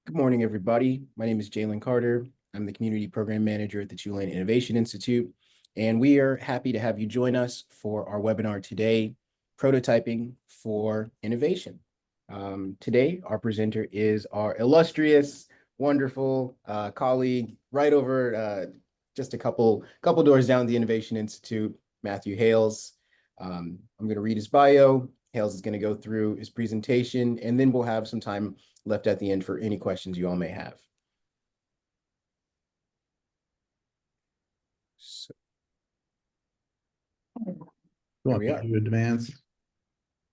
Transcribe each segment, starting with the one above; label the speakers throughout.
Speaker 1: Good morning, everybody. My name is Jalen Carter. I'm the Community Program Manager at the Tulane Innovation Institute, and we are happy to have you join us for our webinar today, Prototyping for Innovation. Today, our presenter is our illustrious, wonderful colleague right over just a couple doors down the Innovation Institute, Matthew Hales. I'm going to read his bio. Hales is going to go through his presentation, and then we'll have some time left at the end for any questions you all may have. So,
Speaker 2: Want me to do advance?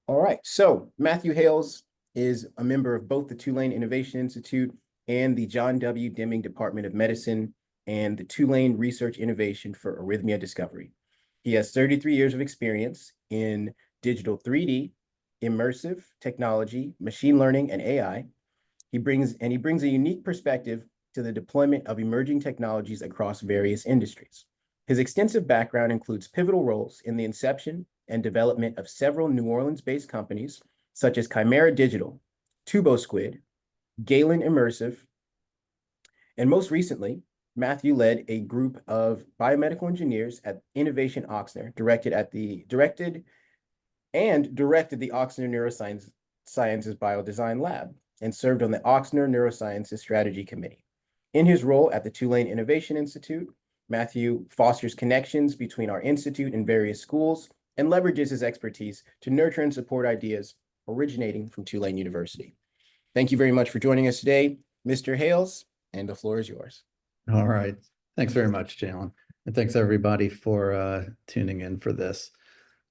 Speaker 1: All right. So Matthew Hales is a member of both the Tulane Innovation Institute and the John W. Deming Department of Medicine and the Tulane Research Innovation for Arrhythmia Discovery. He has 33 years of experience in digital 3D, immersive technology, machine learning, and AI. He brings a unique perspective to the deployment of emerging technologies across various industries. His extensive background includes pivotal roles in the inception and development of several New Orleans-based companies, such as Chimera Digital, TurboSquid, Galen Immersive, and most recently, Matthew led a group of biomedical engineers at Innovation Ochsner, directed the Ochsner Neurosciences Biodesign Lab, and served on the Ochsner Neurosciences Strategy Committee. In his role at the Tulane Innovation Institute, Matthew fosters connections between our institute and various schools and leverages his expertise to nurture and support ideas originating from Tulane University. Thank you very much for joining us today, Mr. Hales, and the floor is yours.
Speaker 2: All right. Thanks very much, Jalen. And thanks everybody for tuning in for this.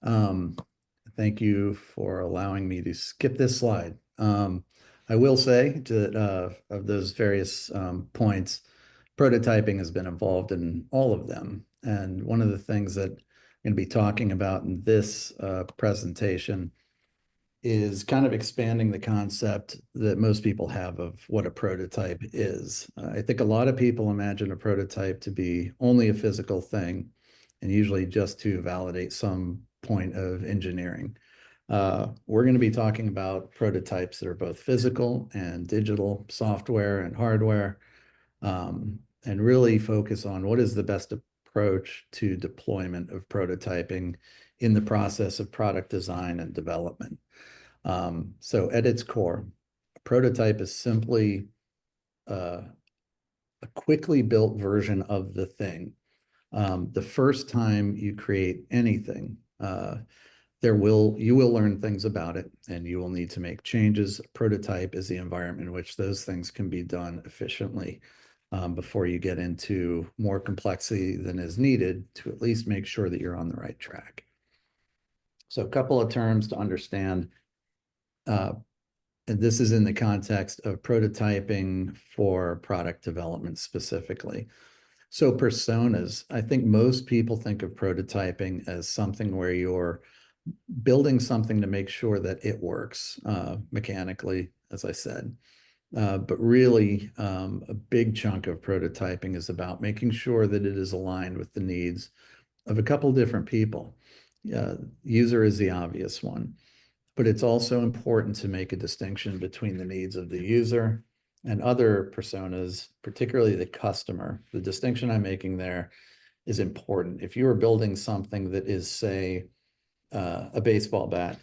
Speaker 2: Thank you for allowing me to skip this slide. I will say that of those various points, prototyping has been involved in all of them. And one of the things that I'm going to be talking about in this presentation is kind of expanding the concept that most people have of what a prototype is. I think a lot of people imagine a prototype to be only a physical thing and usually just to validate some point of engineering. We're going to be talking about prototypes that are both physical and digital, software and hardware, and really focus on what is the best approach to deployment of prototyping in the process of product design and development. So at its core, a prototype is simply a quickly built version of the thing. The first time you create anything, you will learn things about it and you will need to make changes. A prototype is the environment in which those things can be done efficiently before you get into more complexity than is needed to at least make sure that you're on the right track. So a couple of terms to understand. And this is in the context of prototyping for product development specifically. So personas, I think most people think of prototyping as something where you're building something to make sure that it works mechanically, as I said. But really, a big chunk of prototyping is about making sure that it is aligned with the needs of a couple different people. User is the obvious one, but it's also important to make a distinction between the needs of the user and other personas, particularly the customer. The distinction I'm making there is important. If you are building something that is, say, a baseball bat,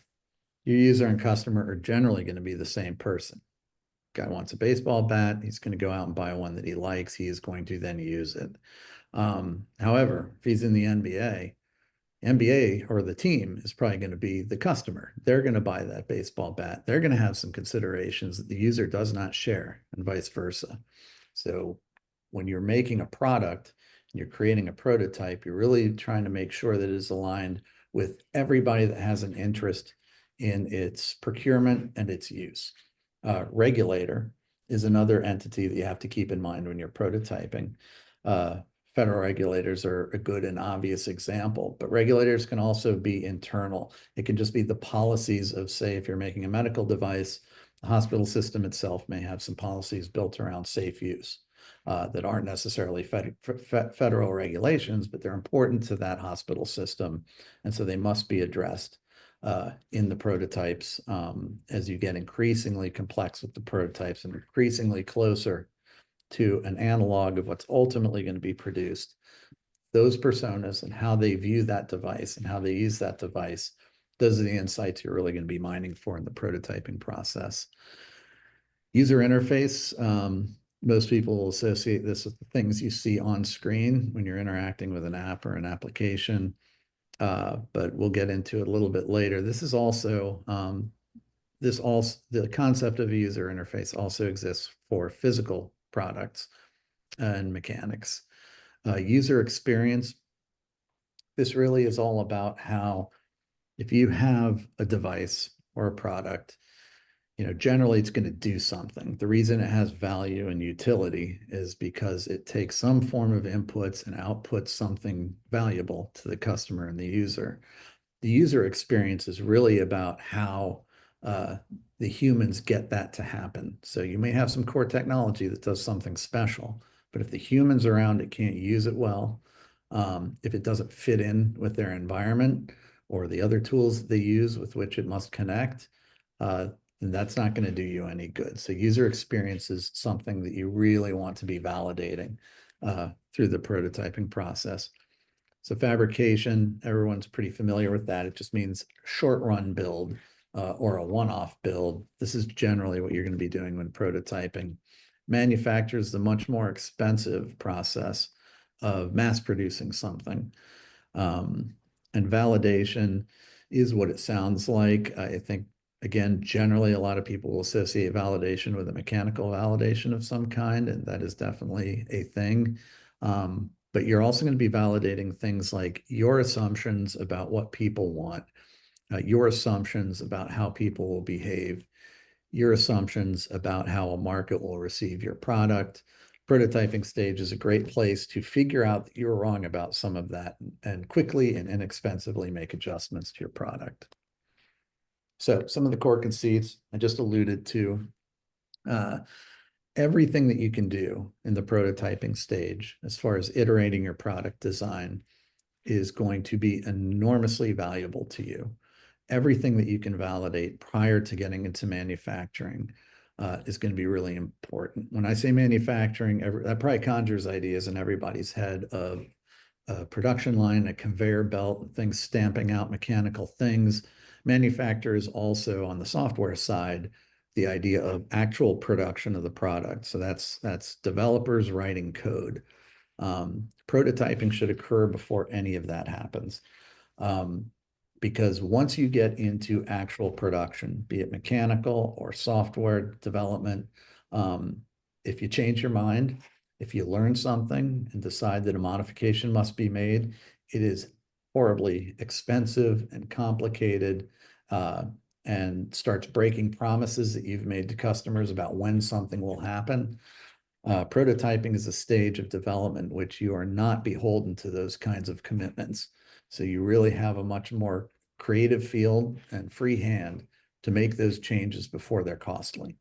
Speaker 2: your user and customer are generally going to be the same person. Guy wants a baseball bat. He's going to go out and buy one that he likes. He is going to then use it. However, if he's in the NBA or the team is probably going to be the customer. They're going to buy that baseball bat. They're going to have some considerations that the user does not share and vice versa. So when you're making a product and you're creating a prototype, you're really trying to make sure that it is aligned with everybody that has an interest in its procurement and its use. Regulator is another entity that you have to keep in mind when you're prototyping. Federal regulators are a good and obvious example, but regulators can also be internal. It can just be the policies of, say, if you're making a medical device, the hospital system itself may have some policies built around safe use that aren't necessarily federal regulations, but they're important to that hospital system, and so they must be addressed. in the prototypes as you get increasingly complex with the prototypes and increasingly closer to an analog of what's ultimately going to be produced. Those personas and how they view that device and how they use that device, those are the insights you're really going to be mining for in the prototyping process. User interface, most people will associate this with the things you see on screen when you're interacting with an app or an application, but we'll get into it a little bit later. This is also, the concept of a user interface also exists for physical products and mechanics. User experience, this really is all about how, if you have a device or a product, generally it's going to do something. The reason it has value and utility is because it takes some form of inputs and outputs something valuable to the customer and the user. The user experience is really about how the humans get that to happen. So you may have some core technology that does something special, but if the humans around it can't use it well, if it doesn't fit in with their environment or the other tools that they use with which it must connect, then that's not going to do you any good. So user experience is something that you really want to be validating through the prototyping process. So fabrication, everyone's pretty familiar with that. It just means short run build or a one-off build. This is generally what you're going to be doing when prototyping. Manufacture is the much more expensive process of mass producing something. And validation is what it sounds like. I think, again, generally a lot of people will associate validation with a mechanical validation of some kind, and that is definitely a thing. But you're also going to be validating things like your assumptions about what people want, your assumptions about how people will behave, your assumptions about how a market will receive your product. Prototyping stage is a great place to figure out that you're wrong about some of that and quickly and inexpensively make adjustments to your product. So some of the core conceits I just alluded to. Everything that you can do in the prototyping stage, as far as iterating your product design, is going to be enormously valuable to you. Everything that you can validate prior to getting into manufacturing is going to be really important. When I say manufacturing, that probably conjures ideas in everybody's head of a production line, a conveyor belt, things stamping out mechanical things. Manufacture is also on the software side, the idea of actual production of the product. So that's developers writing code. Prototyping should occur before any of that happens. Because once you get into actual production, be it mechanical or software development, if you change your mind, if you learn something and decide that a modification must be made, it is horribly expensive and complicated, and starts breaking promises that you've made to customers about when something will happen. Prototyping is a stage of development which you are not beholden to those kinds of commitments. So you really have a much more creative field and free hand to make those changes before they're costly.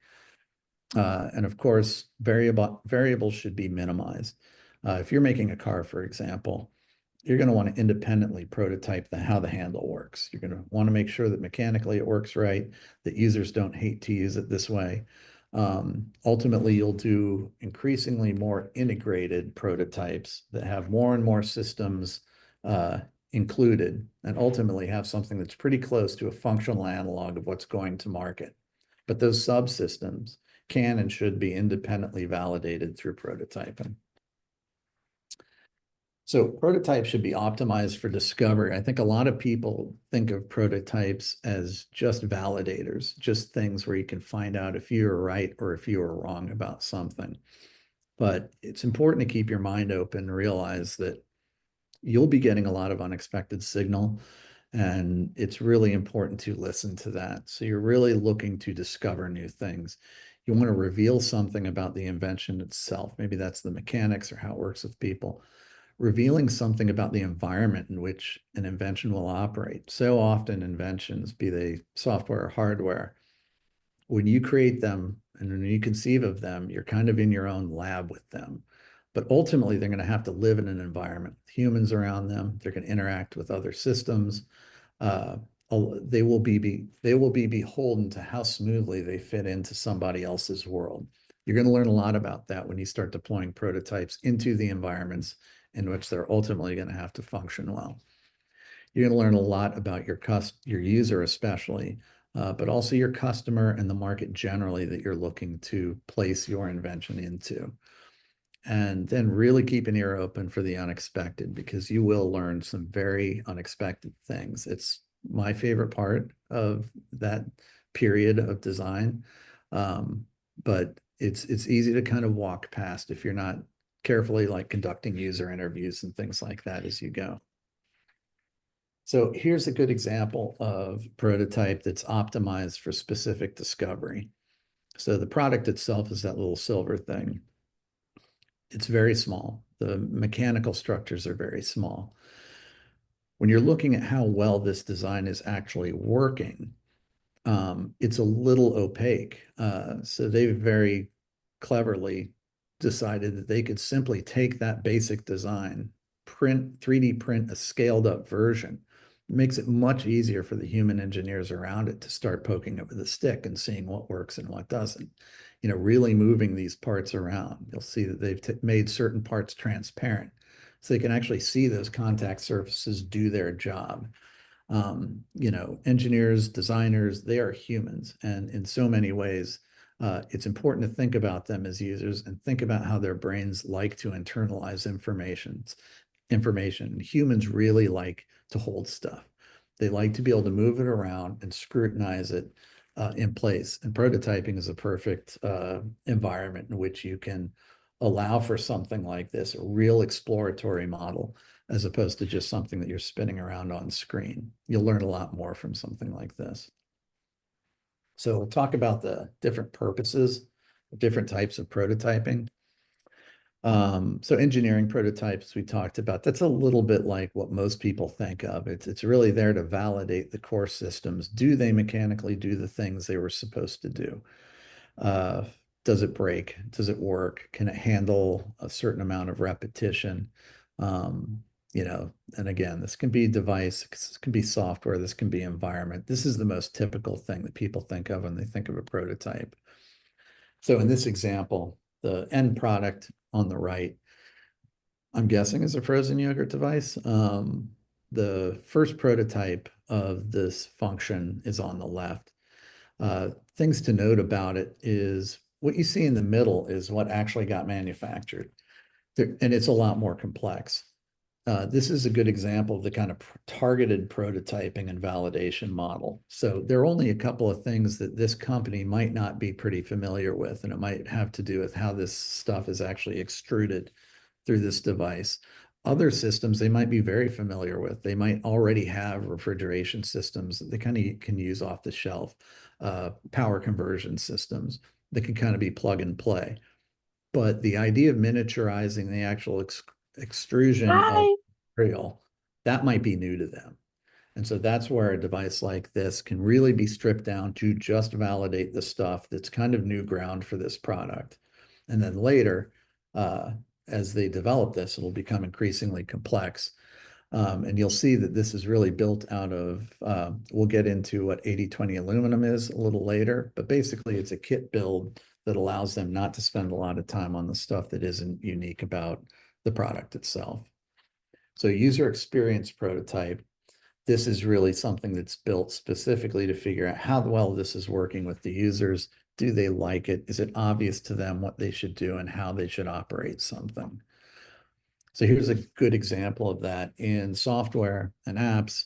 Speaker 2: And of course, variables should be minimized. If you're making a car, for example, you're going to want to independently prototype how the handle works. You're going to want to make sure that mechanically it works right, that users don't hate to use it this way. Ultimately, you'll do increasingly more integrated prototypes that have more and more systems included, and ultimately have something that's pretty close to a functional analog of what's going to market. But those subsystems can and should be independently validated through prototyping. So prototypes should be optimized for discovery. I think a lot of people think of prototypes as just validators, just things where you can find out if you are right or if you are wrong about something. But it's important to keep your mind open and realize that you'll be getting a lot of unexpected signal, and it's really important to listen to that. So you're really looking to discover new things. You want to reveal something about the invention itself. Maybe that's the mechanics or how it works with people. Revealing something about the environment in which an invention will operate. So often inventions, be they software or hardware, when you create them and when you conceive of them, you're kind of in your own lab with them. But ultimately, they're going to have to live in an environment with humans around them. They're going to interact with other systems. they will be beholden to how smoothly they fit into somebody else's world. You're going to learn a lot about that when you start deploying prototypes into the environments in which they're ultimately going to have to function well. You're going to learn a lot about your user especially, but also your customer and the market generally that you're looking to place your invention into. And then really keep an ear open for the unexpected, because you will learn some very unexpected things. It's my favorite part of that period of design. But it's easy to kind of walk past if you're not carefully like conducting user interviews and things like that as you go. So here's a good example of prototype that's optimized for specific discovery. So the product itself is that little silver thing. It's very small. The mechanical structures are very small. When you're looking at how well this design is actually working, it's a little opaque. So they very cleverly decided that they could simply take that basic design, 3D print a scaled up version. It makes it much easier for the human engineers around it to start poking it with a stick and seeing what works and what doesn't. Really moving these parts around. You'll see that they've made certain parts transparent, so they can actually see those contact surfaces do their job. Engineers, designers, they are humans. And in so many ways, it's important to think about them as users and think about how their brains like to internalize information. Humans really like to hold stuff. They like to be able to move it around and scrutinize it in place. And prototyping is a perfect environment in which you can allow for something like this, a real exploratory model, as opposed to just something that you're spinning around on screen. You'll learn a lot more from something like this. So we'll talk about the different purposes of different types of prototyping. So engineering prototypes we talked about, that's a little bit like what most people think of. It's really there to validate the core systems. Do they mechanically do the things they were supposed to do? Does it break? Does it work? Can it handle a certain amount of repetition? And again, this can be device, this can be software, this can be environment. This is the most typical thing that people think of when they think of a prototype. So in this example, the end product on the right, I'm guessing is a frozen yogurt device. The first prototype of this function is on the left. Things to note about it is what you see in the middle is what actually got manufactured. And it's a lot more complex. This is a good example of the kind of targeted prototyping and validation model. So there are only a couple of things that this company might not be pretty familiar with, and it might have to do with how this stuff is actually extruded through this device. Other systems they might be very familiar with. They might already have refrigeration systems that they kind of can use off the shelf, power conversion systems that can kind of be plug and play. But the idea of miniaturizing the actual extrusion of material, that might be new to them. And so that's where a device like this can really be stripped down to just validate the stuff that's kind of new ground for this product. And then later, as they develop this, it'll become increasingly complex. And you'll see that this is really built out of, we'll get into what 80-20 aluminum is a little later, but basically it's a kit build that allows them not to spend a lot of time on the stuff that isn't unique about the product itself. So user experience prototype, this is really something that's built specifically to figure out how well this is working with the users. Do they like it? Is it obvious to them what they should do and how they should operate something? So here's a good example of that in software and apps.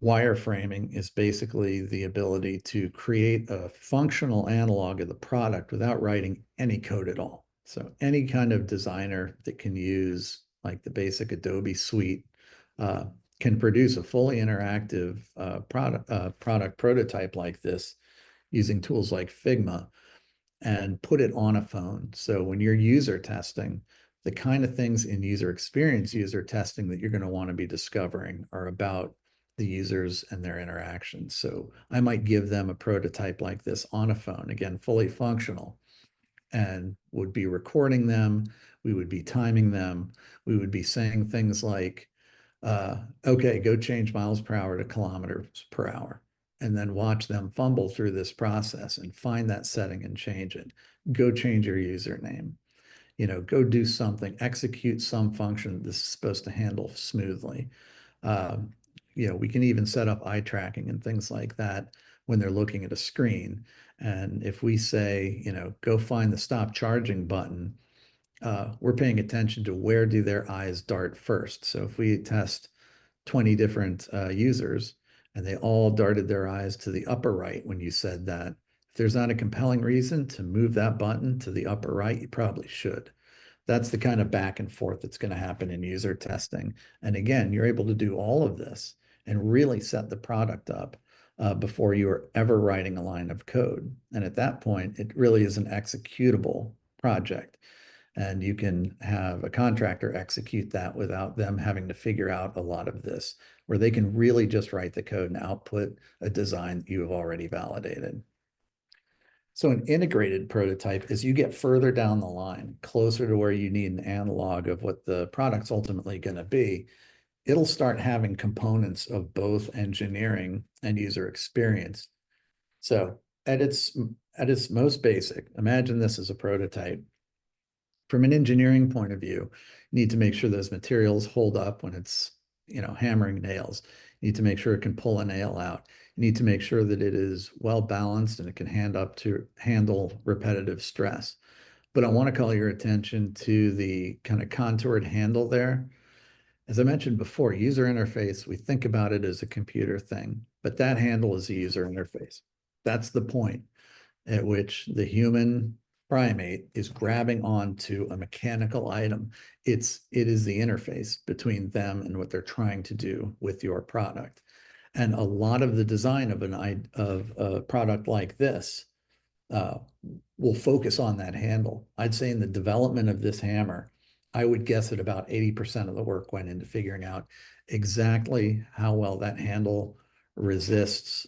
Speaker 2: Wireframing is basically the ability to create a functional analog of the product without writing any code at all. So any kind of designer that can use like the basic Adobe suite can produce a fully interactive product prototype like this using tools like Figma and put it on a phone. So when you're user testing, the kind of things in user experience user testing that you're going to want to be discovering are about the users and their interactions. So I might give them a prototype like this on a phone, again, fully functional, and would be recording them. We would be timing them. We would be saying things like, Okay, go change miles per hour to kilometers per hour, and then watch them fumble through this process and find that setting and change it. Go change your username. Go do something, execute some function that this is supposed to handle smoothly. Um, we can even set up eye tracking and things like that when they're looking at a screen. And if we say, go find the stop charging button, we're paying attention to where do their eyes dart first. So if we test 20 different users and they all darted their eyes to the upper right when you said that, if there's not a compelling reason to move that button to the upper right, you probably should. That's the kind of back and forth that's going to happen in user testing. And again, you're able to do all of this and really set the product up before you are ever writing a line of code. And at that point, it really is an executable project. And you can have a contractor execute that without them having to figure out a lot of this, where they can really just write the code and output a design that you have already validated. So an integrated prototype, as you get further down the line, closer to where you need an analog of what the product's ultimately going to be, it'll start having components of both engineering and user experience. So at its most basic, imagine this as a prototype. From an engineering point of view, you need to make sure those materials hold up when it's, hammering nails. You need to make sure it can pull a nail out. You need to make sure that it is well balanced and it can handle repetitive stress. But I want to call your attention to the kind of contoured handle there. As I mentioned before, user interface, we think about it as a computer thing, but that handle is a user interface. That's the point at which the human primate is grabbing onto a mechanical item. It is the interface between them and what they're trying to do with your product. And a lot of the design of a product like this uh, will focus on that handle. I'd say in the development of this hammer, I would guess that about 80% of the work went into figuring out exactly how well that handle resists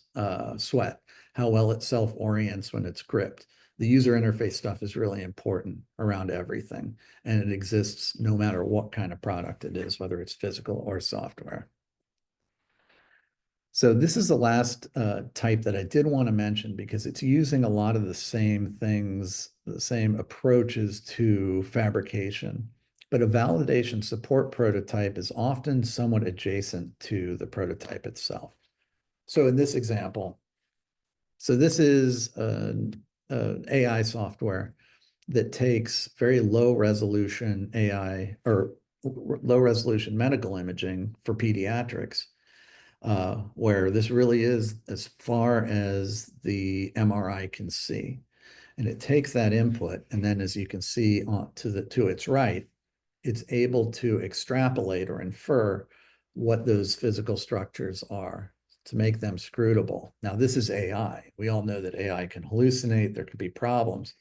Speaker 2: sweat, how well it self-orients when it's gripped. The user interface stuff is really important around everything, and it exists no matter what kind of product it is, whether it's physical or software. So this is the last type that I did want to mention because it's using a lot of the same things, the same approaches to fabrication. But a validation support prototype is often somewhat adjacent to the prototype itself. So in this example, this is an AI software that takes very low resolution AI or low resolution medical imaging for pediatrics, where this really is as far as the MRI can see. And it takes that input, and then as you can see to its right, it's able to extrapolate or infer what those physical structures are to make them scrutable. Now, this is AI. We all know that AI can hallucinate, there could be problems.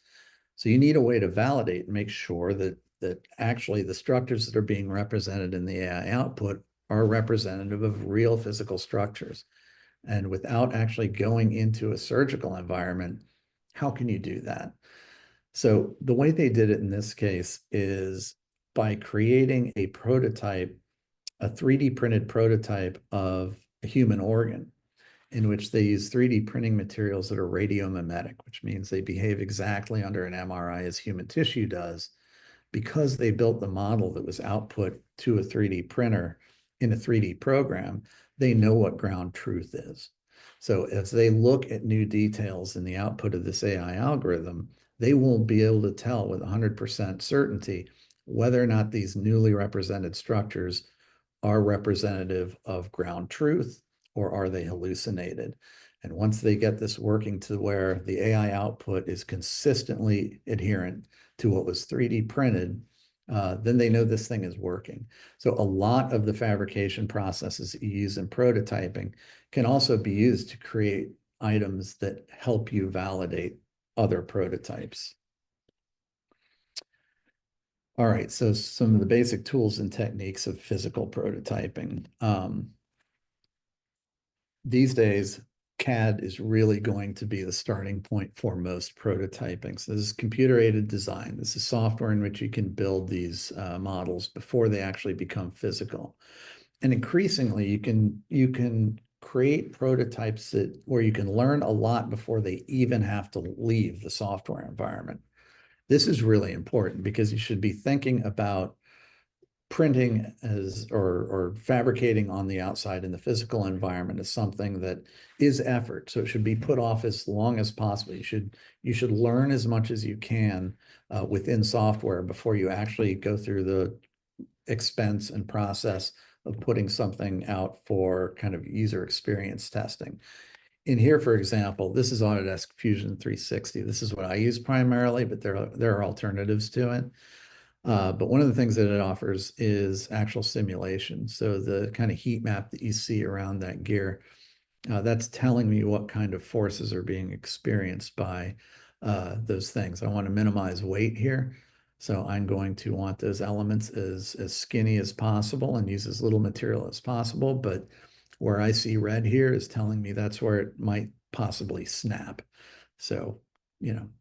Speaker 2: So you need a way to validate and make sure that actually the structures that are being represented in the AI output are representative of real physical structures. And without actually going into a surgical environment, how can you do that? So the way they did it in this case is by creating a prototype, a 3D printed prototype of a human organ, in which they use 3D printing materials that are radiomimetic, which means they behave exactly under an MRI as human tissue does. Because they built the model that was output to a 3D printer in a 3D program, they know what ground truth is. So as they look at new details in the output of this AI algorithm, they won't be able to tell with 100% certainty whether or not these newly represented structures are representative of ground truth or are they hallucinated. And once they get this working to where the AI output is consistently adherent to what was 3D printed, then they know this thing is working. So a lot of the fabrication processes that you use in prototyping can also be used to create items that help you validate other prototypes. All right, so some of the basic tools and techniques of physical prototyping. These days, CAD is really going to be the starting point for most prototyping. So this is computer-aided design. This is software in which you can build these models before they actually become physical. And increasingly, you can create prototypes where you can learn a lot before they even have to leave the software environment. This is really important because you should be thinking about printing or fabricating on the outside in the physical environment is something that is effort. So it should be put off as long as possible. You should learn as much as you can within software before you actually go through the expense and process of putting something out for kind of user experience testing. In here, for example, this is Autodesk Fusion 360. This is what I use primarily, but there are alternatives to it. But one of the things that it offers is actual simulation. So the kind of heat map that you see around that gear, that's telling me what kind of forces are being experienced by those things. I want to minimize weight here. So I'm going to want those elements as skinny as possible and use as little material as possible. But where I see red here is telling me that's where it might possibly snap. So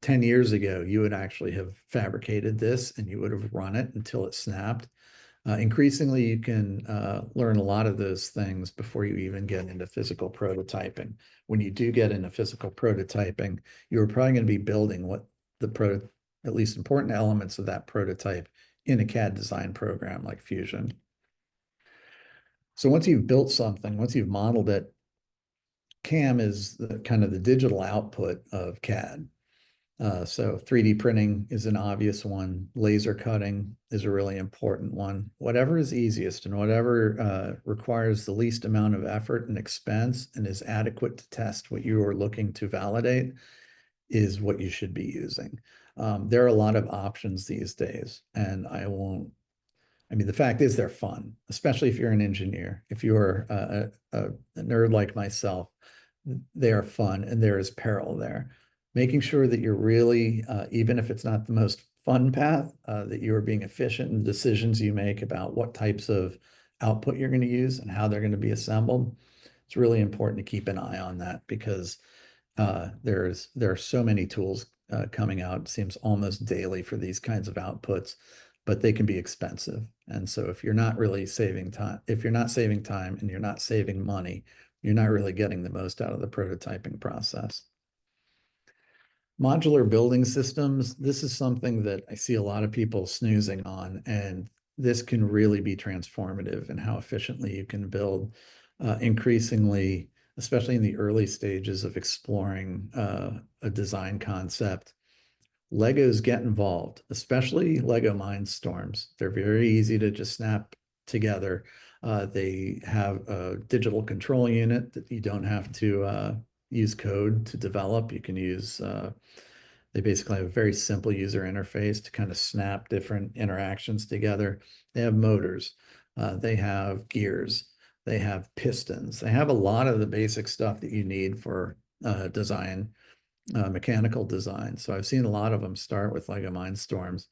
Speaker 2: 10 years ago, you would actually have fabricated this and you would have run it until it snapped. Increasingly, you can learn a lot of those things before you even get into physical prototyping. When you do get into physical prototyping, you're probably going to be building what at least important elements of that prototype in a CAD design program like Fusion. So once you've built something, once you've modeled it, CAM is kind of the digital output of CAD. So 3D printing is an obvious one. Laser cutting is a really important one. Whatever is easiest and whatever requires the least amount of effort and expense and is adequate to test what you are looking to validate is what you should be using. There are a lot of options these days, and the fact is they're fun, especially if you're an engineer. If you're a nerd like myself, they are fun and there is peril there. Making sure that you're really, even if it's not the most fun path, that you are being efficient in the decisions you make about what types of output you're going to use and how they're going to be assembled. It's really important to keep an eye on that because there are so many tools coming out, it seems almost daily for these kinds of outputs, but they can be expensive. And so if you're not really saving time, if you're not saving time and you're not saving money, you're not really getting the most out of the prototyping process. Modular building systems, this is something that I see a lot of people snoozing on, and this can really be transformative in how efficiently you can build. Increasingly, especially in the early stages of exploring a design concept, Legos get involved, especially Lego Mindstorms. They're very easy to just snap together. They have a digital control unit that you don't have to use code to develop. You can use, they basically have a very simple user interface to kind of snap different interactions together. They have motors, they have gears, they have pistons. They have a lot of the basic stuff that you need for design, mechanical design. So I've seen a lot of them start with Lego Mindstorms.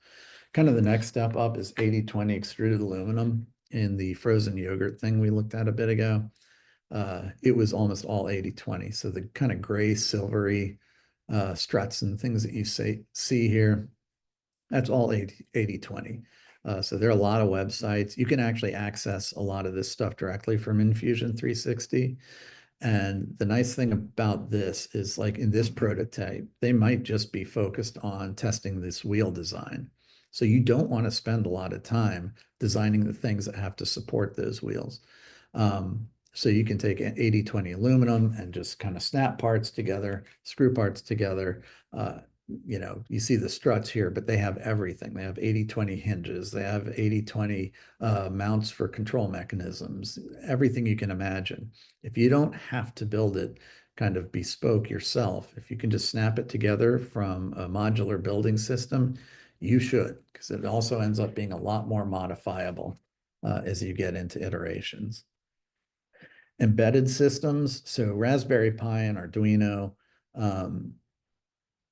Speaker 2: Kind of the next step up is 80/20 extruded aluminum in the frozen yogurt thing we looked at a bit ago. It was almost all 80/20. So the kind of gray, silvery struts and things that you see here, that's all 80/20. So there are a lot of websites. You can actually access a lot of this stuff directly from Infusion 360. And the nice thing about this is, like in this prototype, they might just be focused on testing this wheel design. So you don't want to spend a lot of time designing the things that have to support those wheels. So you can take 80/20 aluminum and just kind of snap parts together, screw parts together. You see the struts here, but they have everything. They have 80/20 hinges. They have 80/20 mounts for control mechanisms, everything you can imagine. If you don't have to build it kind of bespoke yourself, if you can just snap it together from a modular building system, you should, because it also ends up being a lot more modifiable as you get into iterations. Embedded systems, so Raspberry Pi and Arduino,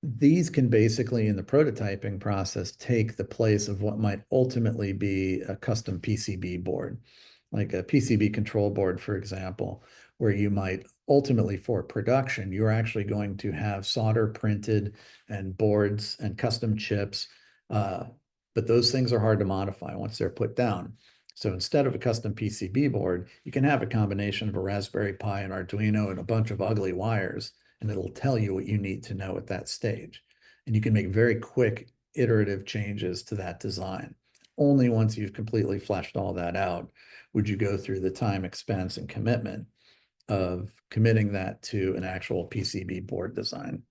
Speaker 2: these can basically, in the prototyping process, take the place of what might ultimately be a custom PCB board, like a PCB control board, for example, where you might ultimately, for production, you're actually going to have solder printed and boards and custom chips. But those things are hard to modify once they're put down. So instead of a custom PCB board, you can have a combination of a Raspberry Pi and Arduino and a bunch of ugly wires, and it'll tell you what you need to know at that stage. And you can make very quick iterative changes to that design. Only once you've completely fleshed all that out would you go through the time, expense, and commitment of committing that to an actual PCB board design.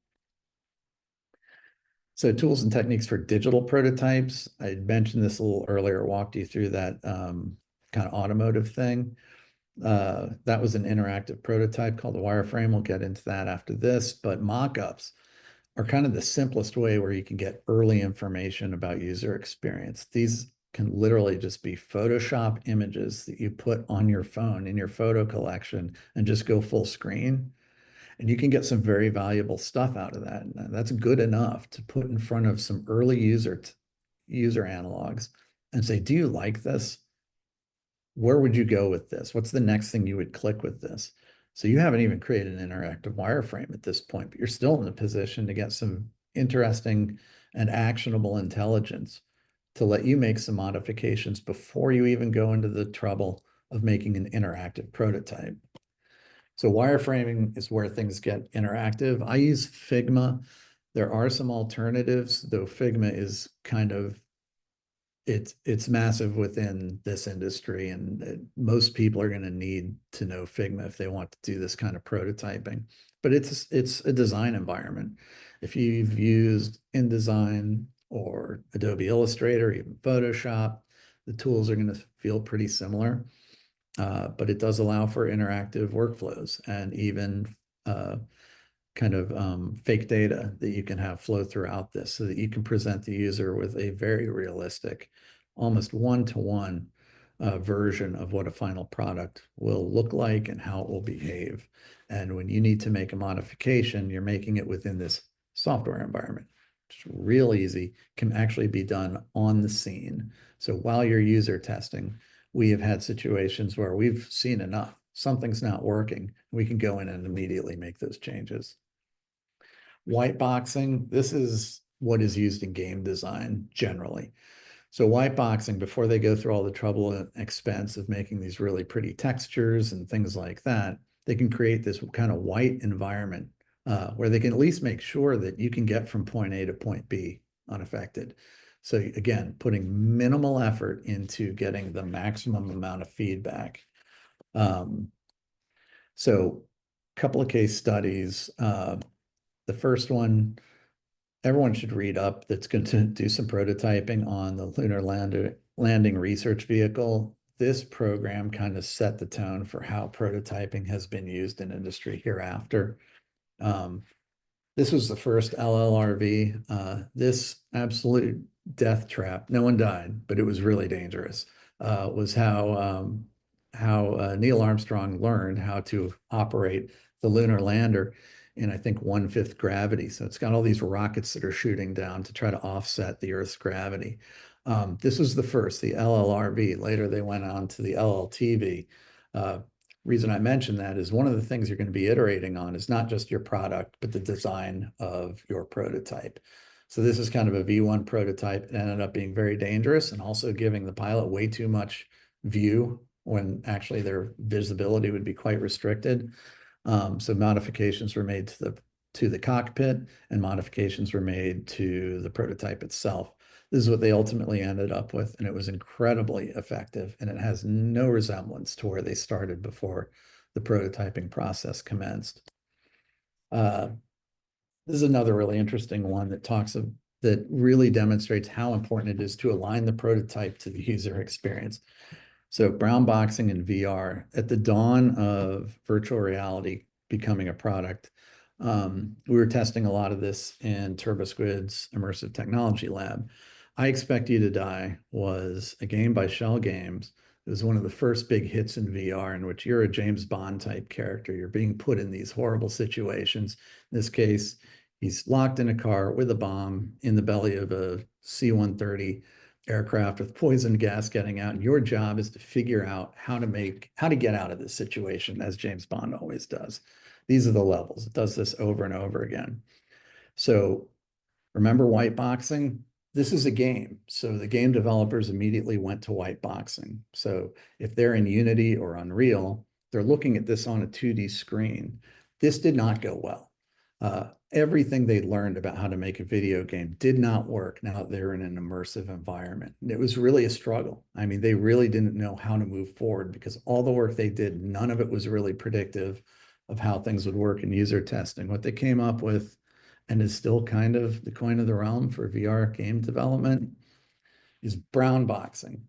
Speaker 2: So tools and techniques for digital prototypes. I mentioned this a little earlier, walked you through that kind of automotive thing. That was an interactive prototype called the wireframe. We'll get into that after this, but mock-ups are kind of the simplest way where you can get early information about user experience. These can literally just be Photoshop images that you put on your phone in your photo collection and just go full screen. And you can get some very valuable stuff out of that. And that's good enough to put in front of some early user analogs and say, do you like this? Where would you go with this? What's the next thing you would click with this? So you haven't even created an interactive wireframe at this point, but you're still in a position to get some interesting and actionable intelligence to let you make some modifications before you even go into the trouble of making an interactive prototype. So wireframing is where things get interactive. I use Figma. There are some alternatives, though Figma is kind of, it's massive within this industry, and most people are going to need to know Figma if they want to do this kind of prototyping. But it's a design environment. If you've used InDesign or Adobe Illustrator, even Photoshop, the tools are going to feel pretty similar. But it does allow for interactive workflows and even kind of fake data that you can have flow throughout this so that you can present the user with a very realistic, almost one-to-one version of what a final product will look like and how it will behave. And when you need to make a modification, you're making it within this software environment. It's real easy, can actually be done on the scene. So while you're user testing, we have had situations where we've seen enough, something's not working, we can go in and immediately make those changes. White boxing, this is what is used in game design generally. So white boxing, before they go through all the trouble and expense of making these really pretty textures and things like that, they can create this kind of white environment where they can at least make sure that you can get from point A to point B unaffected. So again, putting minimal effort into getting the maximum amount of feedback. So a couple of case studies. The first one, everyone should read up, that's going to do some prototyping on the Lunar Landing Research Vehicle. This program kind of set the tone for how prototyping has been used in industry hereafter. This was the first LLRV. This absolute death trap, no one died, but it was really dangerous, was how Neil Armstrong learned how to operate the lunar lander in, I think, 1/5 gravity. So it's got all these rockets that are shooting down to try to offset the Earth's gravity. This was the first, the LLRV. Later, they went on to the LLTV. Reason I mention that is one of the things you're going to be iterating on is not just your product, but the design of your prototype. So this is kind of a V1 prototype. It ended up being very dangerous and also giving the pilot way too much view when actually their visibility would be quite restricted. So modifications were made to the cockpit, and modifications were made to the prototype itself. This is what they ultimately ended up with, and it was incredibly effective, and it has no resemblance to where they started before the prototyping process commenced. This is another really interesting one that really demonstrates how important it is to align the prototype to the user experience. So brown boxing and VR, at the dawn of virtual reality becoming a product, we were testing a lot of this in TurboSquid's Immersive Technology Lab. I Expect You to Die was a game by Shell Games. It was one of the first big hits in VR in which you're a James Bond type character. You're being put in these horrible situations. In this case, he's locked in a car with a bomb in the belly of a C-130 aircraft with poison gas getting out. And your job is to figure out how to get out of this situation, as James Bond always does. These are the levels. It does this over and over again. So remember white boxing? this is a game. So the game developers immediately went to white boxing. So if they're in Unity or Unreal, they're looking at this on a 2D screen. This did not go well. Everything they learned about how to make a video game did not work now that they're in an immersive environment. It was really a struggle. I mean, they really didn't know how to move forward because all the work they did, none of it was really predictive of how things would work in user testing. What they came up with, and is still kind of the coin of the realm for VR game development, is brown boxing.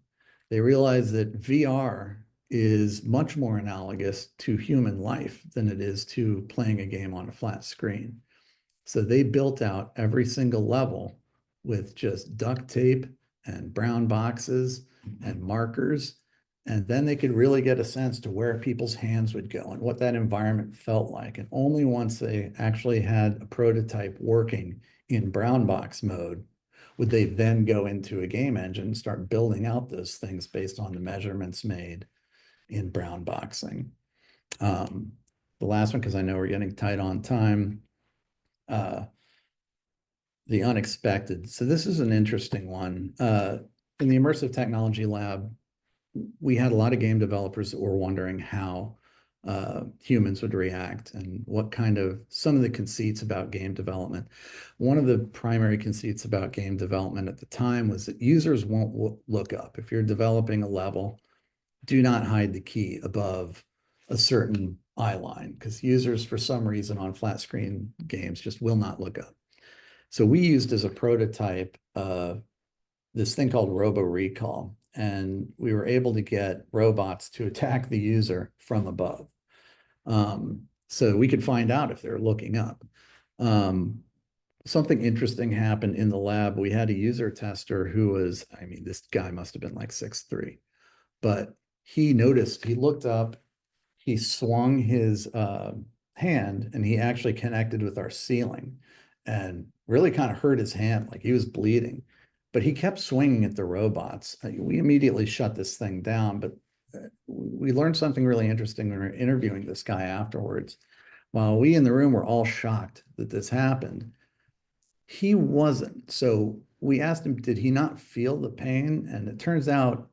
Speaker 2: They realized that VR is much more analogous to human life than it is to playing a game on a flat screen. So they built out every single level with just duct tape and brown boxes and markers. And then they could really get a sense to where people's hands would go and what that environment felt like. And only once they actually had a prototype working in brown box mode would they then go into a game engine and start building out those things based on the measurements made in brown boxing. The last one, because I know we're getting tight on time, the unexpected. So this is an interesting one. In the Immersive Technology Lab, we had a lot of game developers that were wondering how humans would react and what kind of some of the conceits about game development. One of the primary conceits about game development at the time was that users won't look up. If you're developing a level, do not hide the key above a certain eye line because users, for some reason, on flat screen games just will not look up. So we used as a prototype this thing called Robo Recall, and we were able to get robots to attack the user from above. So we could find out if they're looking up. Something interesting happened in the lab. We had a user tester who was, I mean, this guy must have been like 6'3", but he noticed, he looked up, he swung his hand, and he actually connected with our ceiling and really kind of hurt his hand, like he was bleeding. But he kept swinging at the robots. We immediately shut this thing down, but we learned something really interesting when we were interviewing this guy afterwards. While we in the room were all shocked that this happened, he wasn't. So we asked him, did he not feel the pain? And it turns out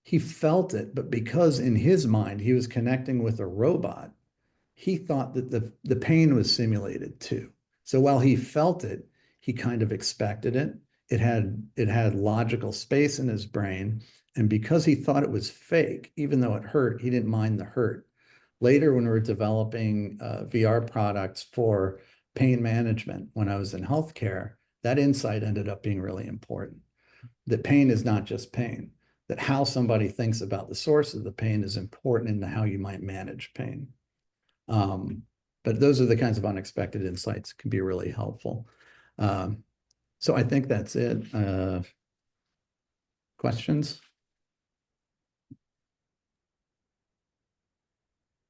Speaker 2: he felt it, but because in his mind he was connecting with a robot, he thought that the pain was simulated too. So while he felt it, he kind of expected it. It had logical space in his brain. And because he thought it was fake, even though it hurt, he didn't mind the hurt. Later, when we were developing VR products for pain management, when I was in healthcare, that insight ended up being really important. That pain is not just pain, that how somebody thinks about the source of the pain is important in how you might manage pain. But those are the kinds of unexpected insights that can be really helpful. So I think that's it. Questions?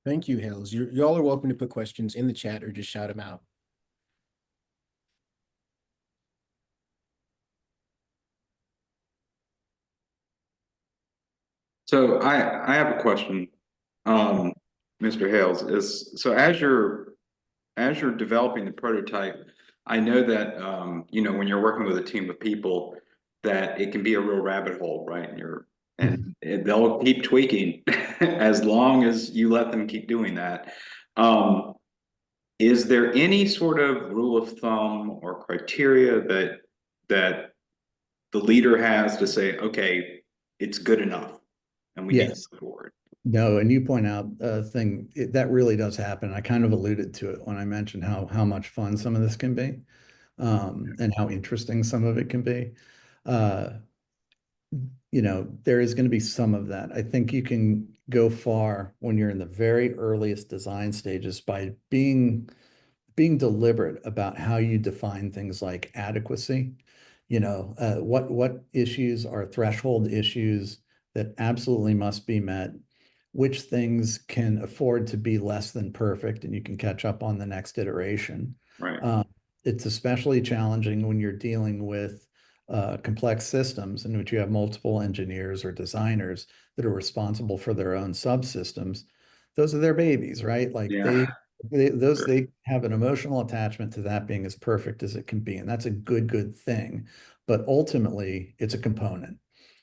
Speaker 1: Thank you, Hales. Y'all are welcome to put questions in the chat or just shout them out.
Speaker 3: So I have a question, Mr. Hales. As you're developing the prototype, I know that when you're working with a team of people, that it can be a real rabbit hole, right? And they'll keep tweaking as long as you let them keep doing that. Is there any sort of rule of thumb or criteria that the leader has to say, okay, it's good enough, and we need to
Speaker 2: Yes.
Speaker 3: move forward?
Speaker 2: No, and you point out a thing that really does happen. I kind of alluded to it when I mentioned how much fun some of this can be, and how interesting some of it can be. There is going to be some of that. I think you can go far when you're in the very earliest design stages by being deliberate about how you define things like adequacy. What issues are threshold issues that absolutely must be met, which things can afford to be less than perfect and you can catch up on the next iteration.
Speaker 3: Right.
Speaker 2: It's especially challenging when you're dealing with complex systems in which you have multiple engineers or designers that are responsible for their own subsystems. Those are their babies, right? Like
Speaker 3: Yeah.
Speaker 2: they have an emotional attachment to that being as perfect as it can be, and that's a good thing. but ultimately it's a component.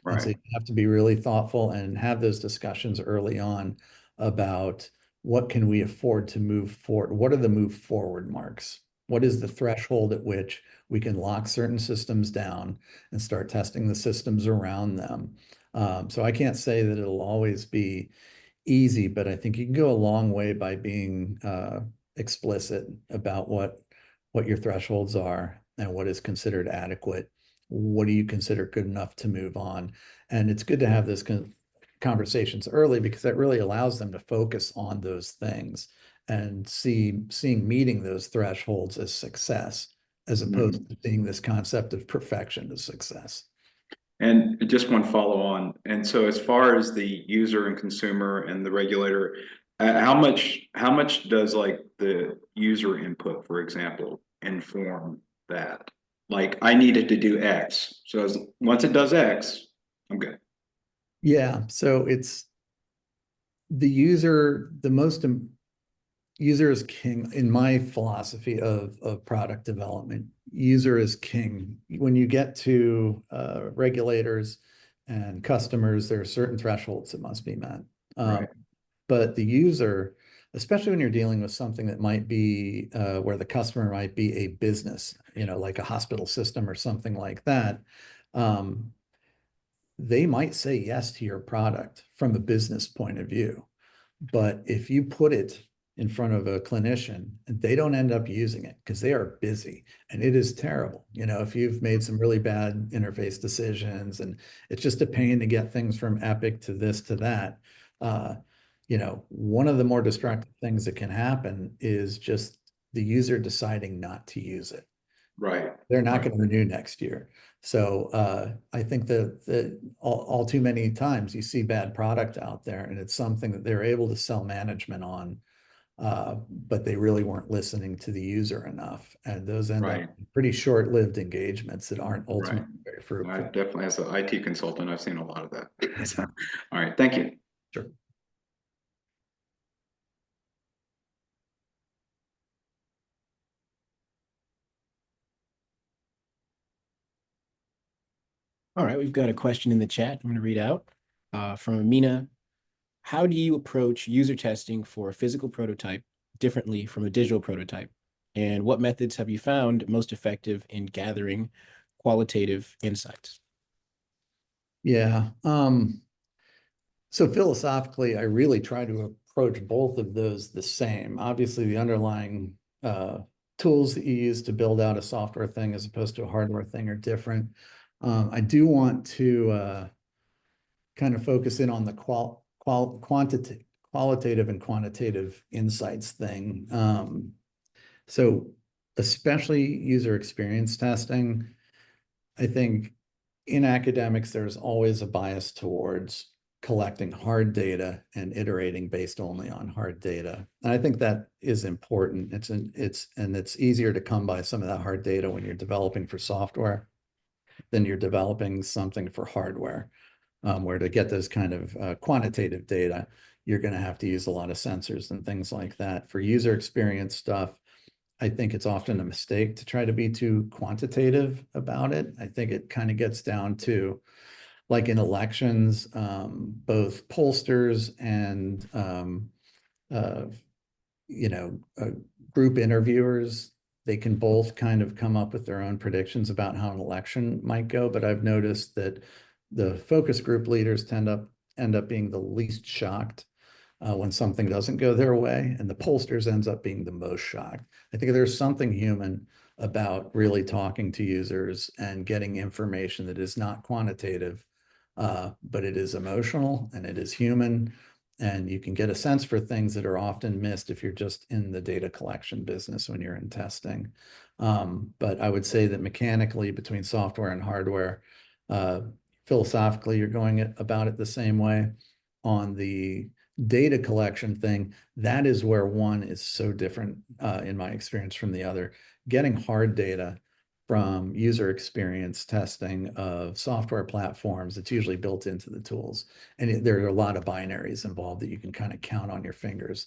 Speaker 2: And so
Speaker 3: Right.
Speaker 2: you have to be really thoughtful and have those discussions early on about what can we afford to move forward? What are the move forward marks? What is the threshold at which we can lock certain systems down and start testing the systems around them? So I can't say that it'll always be easy, but I think you can go a long way by being explicit about what your thresholds are and what is considered adequate. What do you consider good enough to move on? And it's good to have those conversations early because that really allows them to focus on those things and seeing meeting those thresholds as success, as opposed to seeing this concept of perfection as success.
Speaker 3: And just one follow on. And so as far as the user and consumer and the regulator, how much does like the user input, for example, inform that? Like I needed to do X. So once it does X, I'm good.
Speaker 2: Yeah, so it's the user, user is king in my philosophy of product development. User is king. When you get to regulators and customers, there are certain thresholds that must be met.
Speaker 3: Right.
Speaker 2: But the user, especially when you're dealing with something that might be where the customer might be a business, like a hospital system or something like that, they might say yes to your product from a business point of view. But if you put it in front of a clinician and they don't end up using it because they are busy and it is terrible, if you've made some really bad interface decisions and it's just a pain to get things from Epic to this to that, one of the more destructive things that can happen is just the user deciding not to use it.
Speaker 3: Right.
Speaker 2: They're not
Speaker 3: Right.
Speaker 2: going to renew next year. So I think that all too many times you see bad product out there and it's something that they're able to sell management on, but they really weren't listening to the user enough. And those end up
Speaker 3: Right.
Speaker 2: pretty short-lived engagements that aren't
Speaker 3: Right.
Speaker 2: ultimately very
Speaker 3: I
Speaker 2: fruitful.
Speaker 3: definitely, as an IT consultant, I've seen a lot of that.
Speaker 2: Yeah.
Speaker 3: So, all right. Thank you.
Speaker 2: Sure.
Speaker 1: All right, we've got a question in the chat I'm going to read out from Amina. How do you approach user testing for a physical prototype differently from a digital prototype? And what methods have you found most effective in gathering qualitative insights?
Speaker 2: Yeah. So philosophically, I really try to approach both of those the same. Obviously, the underlying tools that you use to build out a software thing as opposed to a hardware thing are different. I do want to kind of focus in on the qualitative and quantitative insights thing. So especially user experience testing, I think in academics, there's always a bias towards collecting hard data and iterating based only on hard data. And I think that is important. It's easier to come by some of that hard data when you're developing for software than you're developing something for hardware, where to get those kind of quantitative data, you're going to have to use a lot of sensors and things like that. For user experience stuff, I think it's often a mistake to try to be too quantitative about it. I think it kind of gets down to, like in elections, both pollsters and uh, you know, uh, group interviewers, they can both kind of come up with their own predictions about how an election might go. But I've noticed that the focus group leaders end up being the least shocked when something doesn't go their way, and the pollsters ends up being the most shocked. I think there's something human about really talking to users and getting information that is not quantitative, but it is emotional and it is human. And you can get a sense for things that are often missed if you're just in the data collection business when you're in testing. But I would say that mechanically between software and hardware, philosophically, you're going about it the same way. On the data collection thing, that is where one is so different in my experience from the other. Getting hard data from user experience testing of software platforms, it's usually built into the tools. And there are a lot of binaries involved that you can kind of count on your fingers.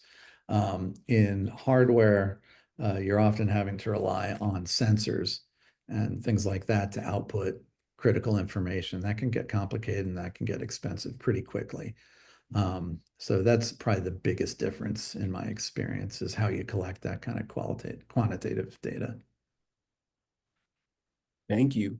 Speaker 2: In hardware, you're often having to rely on sensors and things like that to output critical information. That can get complicated and that can get expensive pretty quickly. So that's probably the biggest difference in my experience is how you collect that kind of quantitative data.
Speaker 1: Thank you.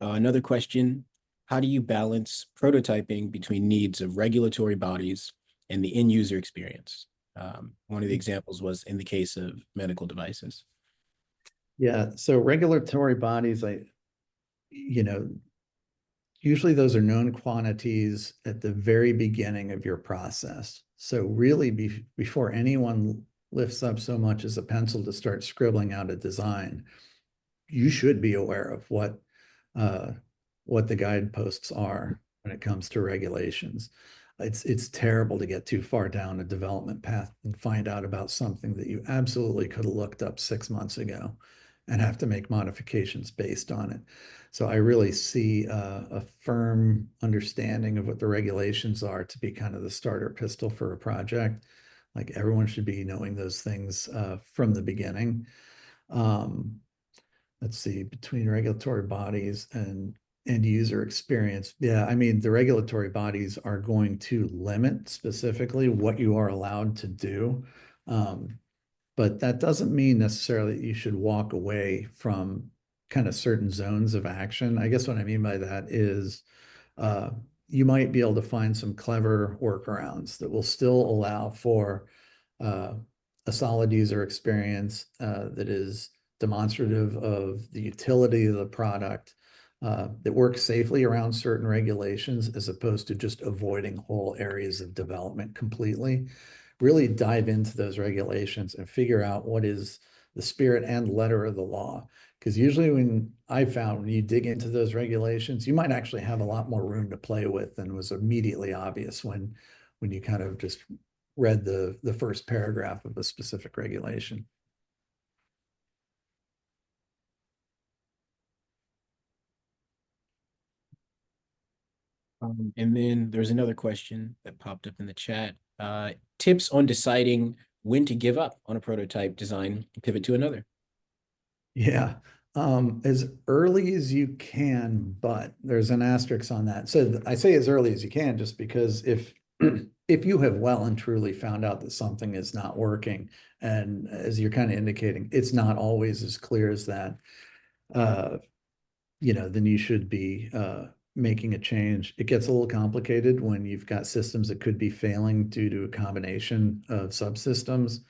Speaker 1: Another question, how do you balance prototyping between needs of regulatory bodies and the end user experience? One of the examples was in the case of medical devices.
Speaker 2: Yeah, so regulatory bodies, usually those are known quantities at the very beginning of your process. So really before anyone lifts up so much as a pencil to start scribbling out a design, you should be aware of what the guideposts are when it comes to regulations. It's terrible to get too far down a development path and find out about something that you absolutely could have looked up 6 months ago and have to make modifications based on it. So I really see a firm understanding of what the regulations are to be kind of the starter pistol for a project. Like everyone should be knowing those things from the beginning. Let's see, between regulatory bodies and end user experience. Yeah, I mean, the regulatory bodies are going to limit specifically what you are allowed to do. But that doesn't mean necessarily that you should walk away from kind of certain zones of action. I guess what I mean by that is you might be able to find some clever workarounds that will still allow for a solid user experience that is demonstrative of the utility of the product, that works safely around certain regulations as opposed to just avoiding whole areas of development completely. Really dive into those regulations and figure out what is the spirit and letter of the law. Because usually when you dig into those regulations, you might actually have a lot more room to play with than was immediately obvious when you kind of just read the first paragraph of a specific regulation.
Speaker 1: And then there's another question that popped up in the chat. Tips on deciding when to give up on a prototype design and pivot to another.
Speaker 2: Yeah, as early as you can, but there's an asterisk on that. So I say as early as you can, just because if if you have well and truly found out that something is not working, and as you're kind of indicating, it's not always as clear as that, then you should be making a change. It gets a little complicated when you've got systems that could be failing due to a combination of subsystems.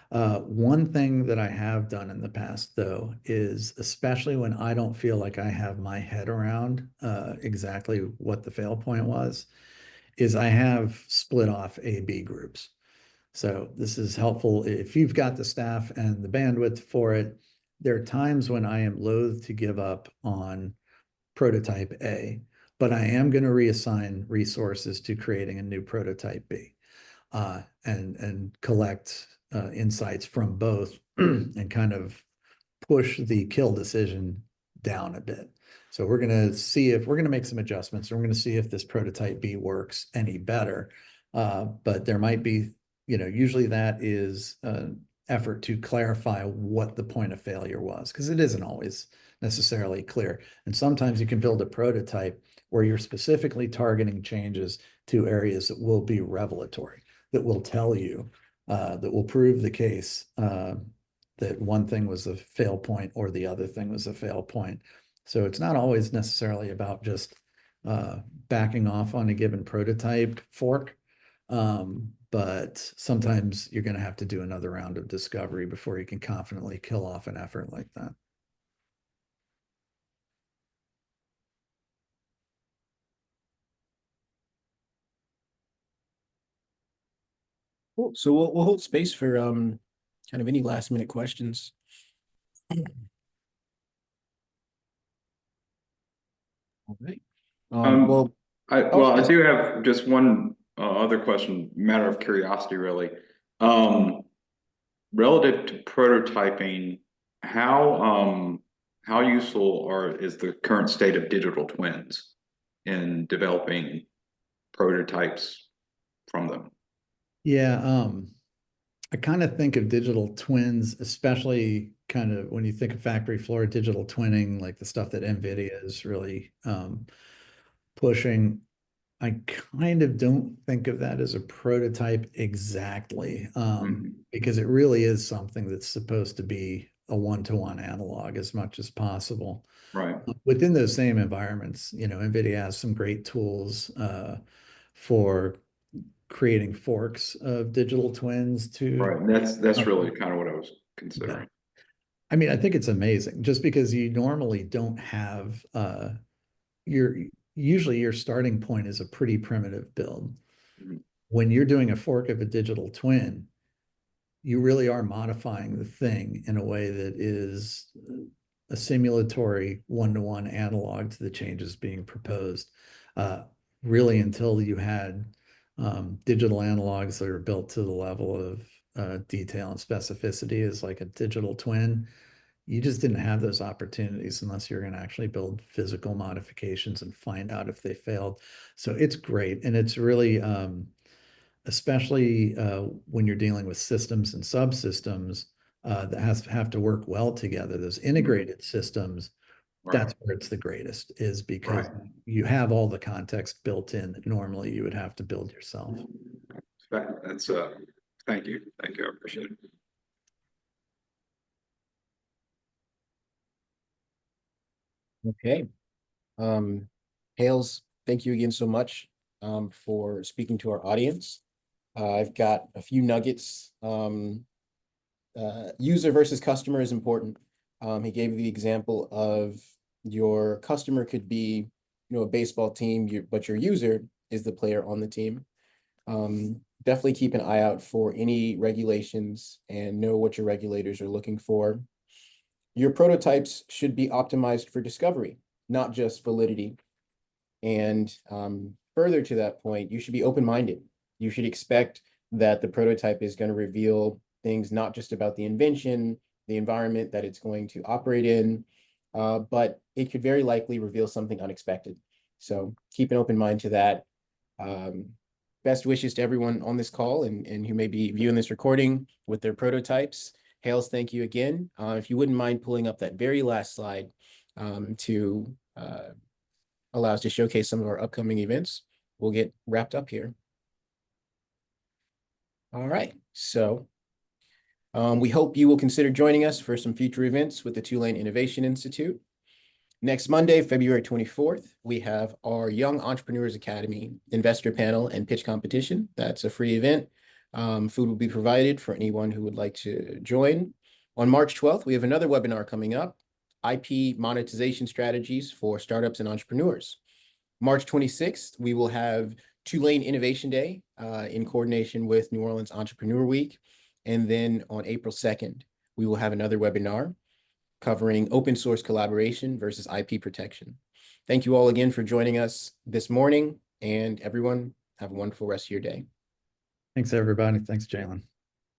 Speaker 2: One thing that I have done in the past, though, is especially when I don't feel like I have my head around exactly what the fail point was, is I have split off A/B groups. So this is helpful if you've got the staff and the bandwidth for it. There are times when I am loath to give up on prototype A, but I am going to reassign resources to creating a new prototype B and collect insights from both and kind of push the kill decision down a bit. So we're going to see if we're going to make some adjustments. And we're going to see if this prototype B works any better. But there might be, usually that is an effort to clarify what the point of failure was, because it isn't always necessarily clear. And sometimes you can build a prototype where you're specifically targeting changes to areas that will be revelatory, that will tell you, that will prove the case that one thing was a fail point or the other thing was a fail point. So it's not always necessarily about just backing off on a given prototype fork. But sometimes you're going to have to do another round of discovery before you can confidently kill off an effort like that.
Speaker 1: Cool. So we'll hold space for kind of any last minute questions. All right. Well,
Speaker 3: I do have just one other question, matter of curiosity, really. Relative to prototyping, how useful is the current state of digital twins in developing prototypes from them?
Speaker 2: Yeah, I kind of think of digital twins, especially kind of when you think of factory floor digital twinning, like the stuff that NVIDIA is really pushing. I kind of don't think of that as a prototype exactly, because it really is something that's supposed to be a one-to-one analog as much as possible.
Speaker 3: Right.
Speaker 2: Within those same environments, NVIDIA has some great tools for creating forks of digital twins to.
Speaker 3: Right. That's
Speaker 2: um,
Speaker 3: really kind of what I was
Speaker 2: yeah.
Speaker 3: considering.
Speaker 2: I mean, I think it's amazing just because you normally don't have your usually your starting point is a pretty primitive build.
Speaker 3: Mhm.
Speaker 2: When you're doing a fork of a digital twin, you really are modifying the thing in a way that is a simulatory one-to-one analog to the changes being proposed. Really, until you had digital analogs that are built to the level of detail and specificity as like a digital twin, you just didn't have those opportunities unless you're going to actually build physical modifications and find out if they failed. So it's great. And it's really, especially when you're dealing with systems and subsystems that have to work well together, those integrated systems,
Speaker 3: Right.
Speaker 2: that's where it's the greatest, is because
Speaker 3: Right.
Speaker 2: you have all the context built in that normally you would have to build yourself.
Speaker 3: That's thank you. Thank you. I appreciate it.
Speaker 1: Okay. Hales, thank you again so much for speaking to our audience. I've got a few nuggets. User versus customer is important. He gave the example of your customer could be, a baseball team, but your user is the player on the team. Definitely keep an eye out for any regulations and know what your regulators are looking for. Your prototypes should be optimized for discovery, not just validity. And further to that point, you should be open-minded. You should expect that the prototype is going to reveal things not just about the invention, the environment that it's going to operate in, but it could very likely reveal something unexpected. So keep an open mind to that. Best wishes to everyone on this call and who may be viewing this recording with their prototypes. Hales, thank you again. If you wouldn't mind pulling up that very last slide to allow us to showcase some of our upcoming events, we'll get wrapped up here. All right, so we hope you will consider joining us for some future events with the Tulane Innovation Institute. Next Monday, February 24th, we have our Young Entrepreneurs Academy investor panel and pitch competition. That's a free event. Food will be provided for anyone who would like to join. On March 12th, we have another webinar coming up, IP monetization strategies for startups and entrepreneurs. March 26th, we will have Tulane Innovation Day in coordination with New Orleans Entrepreneur Week. And then on April 2nd, we will have another webinar covering open source collaboration versus IP protection. Thank you all again for joining us this morning, and everyone have a wonderful rest of your day.
Speaker 2: Thanks, everybody. Thanks, Jalen.